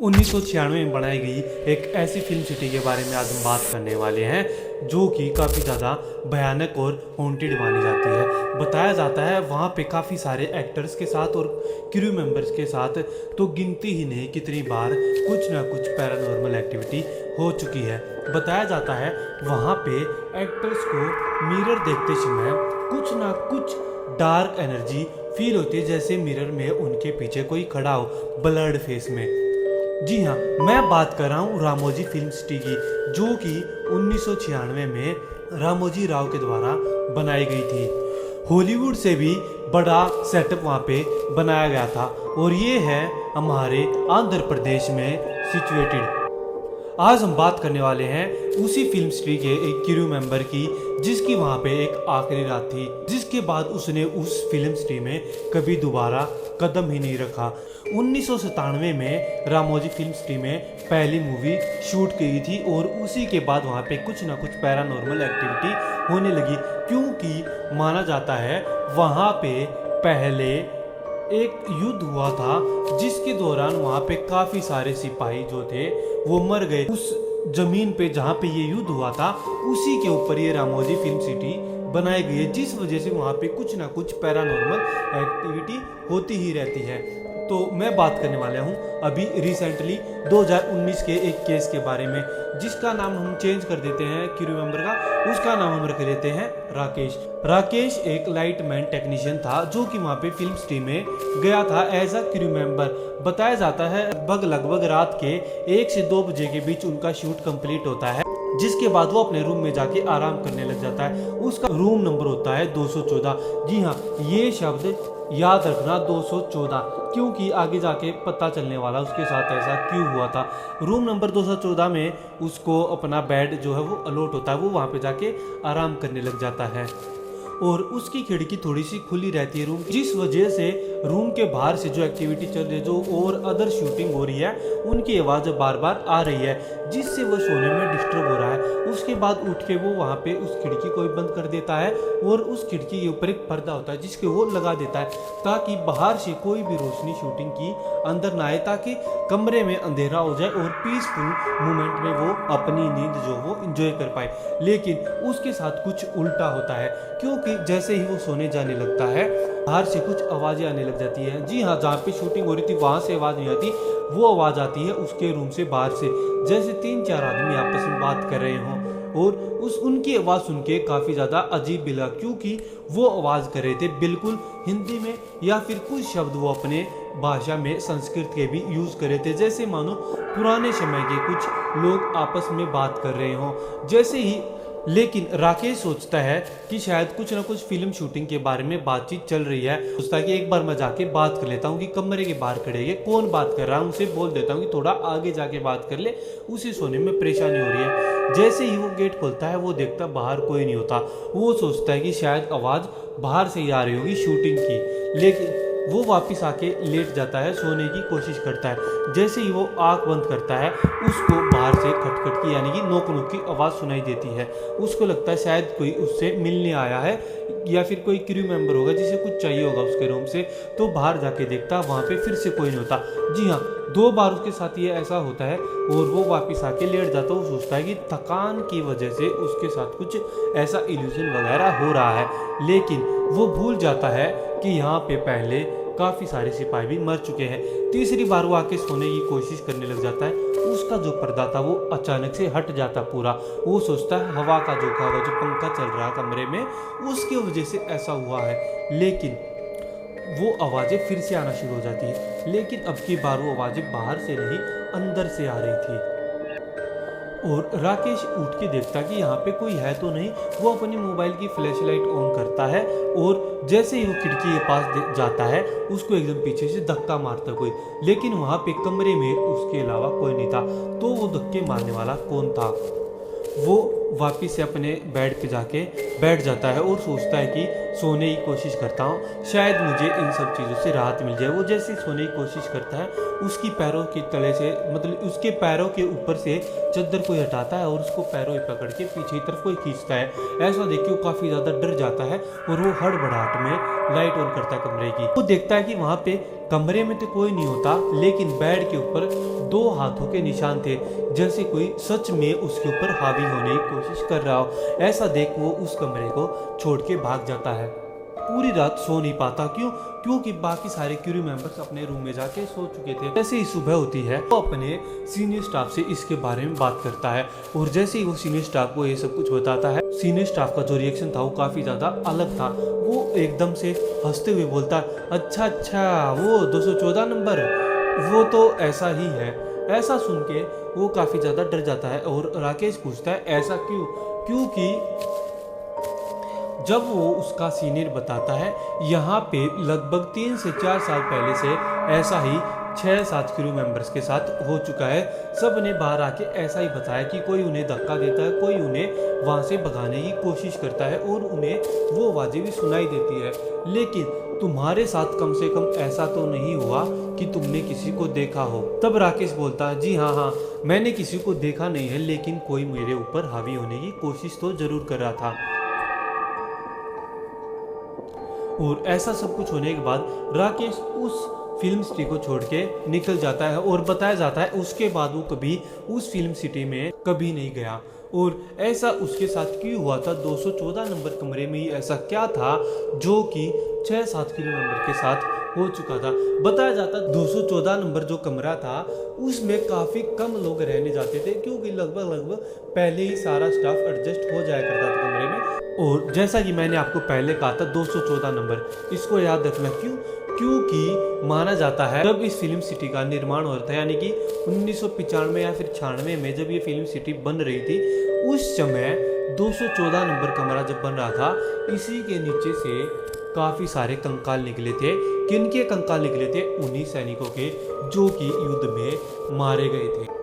1996 में बनाई गई एक ऐसी फिल्म सिटी के बारे में आज हम बात करने वाले हैं जो कि काफ़ी ज़्यादा भयानक और हॉन्टेड मानी जाती है। बताया जाता है वहाँ पे काफ़ी सारे एक्टर्स के साथ और क्रू मेंबर्स के साथ तो गिनती ही नहीं कितनी बार कुछ ना कुछ पैरानॉर्मल एक्टिविटी हो चुकी है। बताया जाता है वहाँ पे एक्टर्स को मिरर देखते समय कुछ ना कुछ डार्क एनर्जी फील होती है, जैसे मिरर में उनके पीछे कोई खड़ा हो ब्लर्ड फेस में। जी हाँ, मैं बात कर रहा हूँ रामोजी फिल्म सिटी की, जो कि 1996 में रामोजी राव के द्वारा बनाई गई थी। हॉलीवुड से भी बड़ा सेटअप वहाँ पे बनाया गया था और ये है हमारे आंध्र प्रदेश में सिचुएटेड। आज हम बात करने वाले हैं उसी फिल्म सिटी के एक क्रू मेंबर की, जिसकी वहाँ पे एक आखिरी रात थी, जिसके बाद उसने उस फिल्म सिटी में कभी दोबारा कदम ही नहीं रखा। 1997 में रामोजी फिल्म सिटी में पहली मूवी शूट की थी और उसी के बाद वहाँ पे कुछ ना कुछ पैरानॉर्मल एक्टिविटी होने लगी, क्योंकि माना जाता है वहाँ पे पहले एक युद्ध हुआ था जिसके दौरान वहाँ पे काफ़ी सारे सिपाही जो थे वो मर गए। उस जमीन पे जहाँ पे ये युद्ध हुआ था उसी के ऊपर ये रामोजी फिल्म सिटी बनाई गई है, जिस वजह से वहाँ पे कुछ ना कुछ पैरानॉर्मल एक्टिविटी होती ही रहती है। तो मैं बात करने वाला हूँ अभी रिसेंटली 2019 के एक केस के बारे में, जिसका नाम हम चेंज कर देते हैं क्रू मेंबर का, उसका नाम हम रख देते हैं राकेश। राकेश एक लाइटमैन टेक्नीशियन था जो कि वहाँ पे फिल्म सिटी में गया था एज अ क्रू मेंबर। बताया जाता है लगभग रात के 1 से 2 बजे के बीच उनका शूट कंप्लीट होता है, जिसके बाद वो अपने रूम में जाके आराम करने लग जाता है। उसका रूम नंबर होता है 214। जी हाँ, ये शब्द याद रखना 214, क्योंकि आगे जाके पता चलने वाला उसके साथ ऐसा क्यों हुआ था। रूम नंबर 214 में उसको अपना बेड जो है वो अलॉट होता है, वो वहाँ पे जाके आराम करने लग जाता है और उसकी खिड़की थोड़ी सी खुली रहती है रूम, जिस वजह से रूम के बाहर से जो एक्टिविटी चल रही है, जो और अदर शूटिंग हो रही है, उनकी आवाज़ बार बार आ रही है, जिससे वो सोने में डिस्टर्ब हो रहा है। उसके बाद उठ के वो वहाँ पे उस खिड़की को बंद कर देता है और उस खिड़की के ऊपर एक पर्दा होता है जिसके वो लगा देता है, ताकि बाहर से कोई भी रोशनी शूटिंग की अंदर ना आए, ताकि कमरे में अंधेरा हो जाए और पीसफुल मोमेंट में वो अपनी नींद जो वो इंजॉय कर पाए। लेकिन उसके साथ कुछ उल्टा होता है, क्योंकि जैसे ही वो सोने जाने लगता है बाहर से कुछ आवाज़ें आने लग जाती हैं। जी हाँ, जहाँ पे शूटिंग हो रही थी वहाँ से आवाज़ नहीं आती, वो आवाज़ आती है उसके रूम से बाहर से, जैसे 3-4 आदमी आपस में बात कर रहे हों। और उनकी आवाज़ सुन के काफ़ी ज़्यादा अजीब भी लगा, क्योंकि वो आवाज़ कर रहे थे बिल्कुल हिंदी में, या फिर कुछ शब्द वो अपने भाषा में संस्कृत के भी यूज़ कर रहे थे, जैसे मानो पुराने समय के कुछ लोग आपस में बात कर रहे हों जैसे ही। लेकिन राकेश सोचता है कि शायद कुछ ना कुछ फिल्म शूटिंग के बारे में बातचीत चल रही है। सोचता है कि एक बार मैं जाके बात कर लेता हूँ कि कमरे के बाहर खड़े हैं कौन बात कर रहा है, उनसे बोल देता हूँ कि थोड़ा आगे जाके बात कर ले, उसे सोने में परेशानी हो रही है। जैसे ही वो गेट खोलता है वो देखता बाहर कोई नहीं होता। वो सोचता है कि शायद आवाज़ बाहर से ही आ रही होगी शूटिंग की, लेकिन वो वापस आके लेट जाता है, सोने की कोशिश करता है। जैसे ही वो आंख बंद करता है उसको बाहर से खटखट की यानी कि नोक नोक की आवाज़ सुनाई देती है। उसको लगता है शायद कोई उससे मिलने आया है या फिर कोई क्रू मेंबर होगा जिसे कुछ चाहिए होगा उसके रूम से। तो बाहर जाके देखता वहाँ पे फिर से कोई नहीं होता। जी हाँ, 2 बार उसके साथ ये ऐसा होता है और वो वापस आके लेट जाता है। वो सोचता है कि थकान की वजह से उसके साथ कुछ ऐसा इल्यूजन वगैरह हो रहा है, लेकिन वो भूल जाता है कि यहाँ पे पहले काफ़ी सारे सिपाही भी मर चुके हैं। तीसरी बार वो आके सोने की कोशिश करने लग जाता है, उसका जो पर्दा था वो अचानक से हट जाता पूरा। वो सोचता है हवा का झोंका होगा, जो पंखा चल रहा है कमरे में उसकी वजह से ऐसा हुआ है। लेकिन वो आवाज़ें फिर से आना शुरू हो जाती है, लेकिन अब की बार वो आवाज़ें बाहर से नहीं अंदर से आ रही थी। और राकेश उठ के देखता कि यहाँ पे कोई है तो नहीं। वो अपनी मोबाइल की फ्लैश लाइट ऑन करता है और जैसे ही वो खिड़की के पास जाता है उसको एकदम पीछे से धक्का मारता कोई, लेकिन वहाँ पे कमरे में उसके अलावा कोई नहीं था। तो वो धक्के मारने वाला कौन था? वो वापिस से अपने बेड पे जाके बैठ जाता है और सोचता है कि सोने की कोशिश करता हूँ, शायद मुझे इन सब चीज़ों से राहत मिल जाए। वो जैसे ही सोने की कोशिश करता है, उसकी पैरों के तले से मतलब उसके पैरों के ऊपर से चद्दर कोई हटाता है और उसको पैरों में पकड़ के पीछे की तरफ कोई खींचता है। ऐसा देख के वो काफ़ी ज़्यादा डर जाता है और वो हड़बड़ाहट में लाइट ऑन करता है कमरे की। वो देखता है कि वहाँ पे कमरे में तो कोई नहीं होता, लेकिन बेड के ऊपर 2 हाथों के निशान थे, जैसे कोई सच में उसके ऊपर हावी होने की कोशिश कर रहा हो। ऐसा देख वो उस कमरे को छोड़ के भाग जाता है। पूरी रात सो नहीं पाता, क्योंकि बाकी सारे क्रू मेंबर्स अपने रूम में जाके सो चुके थे। जैसे ही सुबह होती है वो अपने सीनियर स्टाफ से इसके बारे में बात करता है और जैसे ही वो सीनियर स्टाफ को ये सब कुछ बताता है, सीनियर स्टाफ का जो रिएक्शन था वो काफ़ी ज़्यादा अलग था। वो एकदम से हंसते हुए बोलता, अच्छा वो 214 नंबर, वो तो ऐसा ही है। ऐसा सुन के वो काफ़ी ज़्यादा डर जाता है और राकेश पूछता है ऐसा क्यों? क्योंकि जब वो उसका सीनियर बताता है, यहाँ पे लगभग 3 से 4 साल पहले से ऐसा ही 6-7 क्रू मेंबर्स के साथ हो चुका है। सब ने बाहर आके ऐसा ही बताया कि कोई उन्हें धक्का देता है, कोई उन्हें वहाँ से भगाने की कोशिश करता है और उन्हें वो आवाज़ें भी सुनाई देती है। लेकिन तुम्हारे साथ कम से कम ऐसा तो नहीं हुआ कि तुमने किसी को देखा हो? तब राकेश बोलता है, जी हाँ, मैंने किसी को देखा नहीं है, लेकिन कोई मेरे ऊपर हावी होने की कोशिश तो जरूर कर रहा था। और ऐसा सब कुछ होने के बाद राकेश उस फिल्म सिटी को छोड़ के निकल जाता है और बताया जाता है उसके बाद वो कभी उस फिल्म सिटी में कभी नहीं गया। और ऐसा उसके साथ क्यों हुआ था? 214 नंबर कमरे में ही ऐसा क्या था जो कि 6-7 क्रू मेंबर के साथ हो चुका था? बताया जाता 214 नंबर जो कमरा था उसमें काफ़ी कम लोग रहने जाते थे, क्योंकि लगभग पहले ही सारा स्टाफ एडजस्ट हो जाया करता था कमरे में। और जैसा कि मैंने आपको पहले कहा था 214 नंबर, इसको याद रखना। क्योंकि माना जाता है जब इस फिल्म सिटी का निर्माण हो रहा था, यानी कि 1995 या फिर 96 में जब ये फिल्म सिटी बन रही थी, उस समय 214 नंबर कमरा जब बन रहा था, इसी के नीचे से काफ़ी सारे कंकाल निकले थे। किनके कंकाल निकले थे? उन्हीं सैनिकों के जो कि युद्ध में मारे गए थे।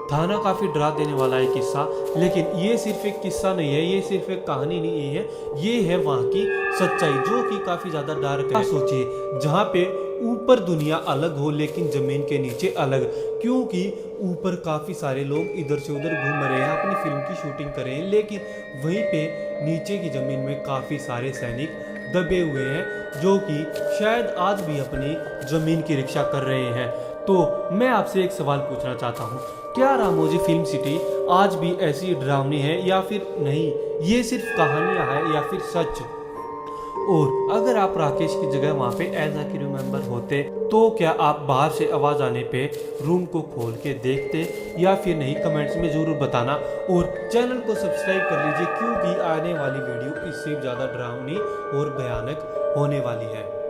था ना काफ़ी डरा देने वाला है किस्सा, लेकिन ये सिर्फ एक किस्सा नहीं है, ये सिर्फ एक कहानी नहीं है, ये है वहाँ की सच्चाई जो कि काफ़ी ज़्यादा डार्क है। सोचिए, जहाँ पे ऊपर दुनिया अलग हो लेकिन ज़मीन के नीचे अलग, क्योंकि ऊपर काफ़ी सारे लोग इधर से उधर घूम रहे हैं, अपनी फिल्म की शूटिंग कर रहे हैं, लेकिन वहीं पे नीचे की ज़मीन में काफ़ी सारे सैनिक दबे हुए हैं जो कि शायद आज भी अपनी ज़मीन की रक्षा कर रहे हैं। तो मैं आपसे एक सवाल पूछना चाहता हूँ, क्या रामोजी फिल्म सिटी आज भी ऐसी डरावनी है या फिर नहीं? ये सिर्फ कहानियाँ हैं या फिर सच? और अगर आप राकेश की जगह वहाँ पे एज अ क्रू मेंबर होते तो क्या आप बाहर से आवाज़ आने पे रूम को खोल के देखते या फिर नहीं? कमेंट्स में ज़रूर बताना और चैनल को सब्सक्राइब कर लीजिए, क्योंकि आने वाली वीडियो इससे ज़्यादा डरावनी और भयानक होने वाली है।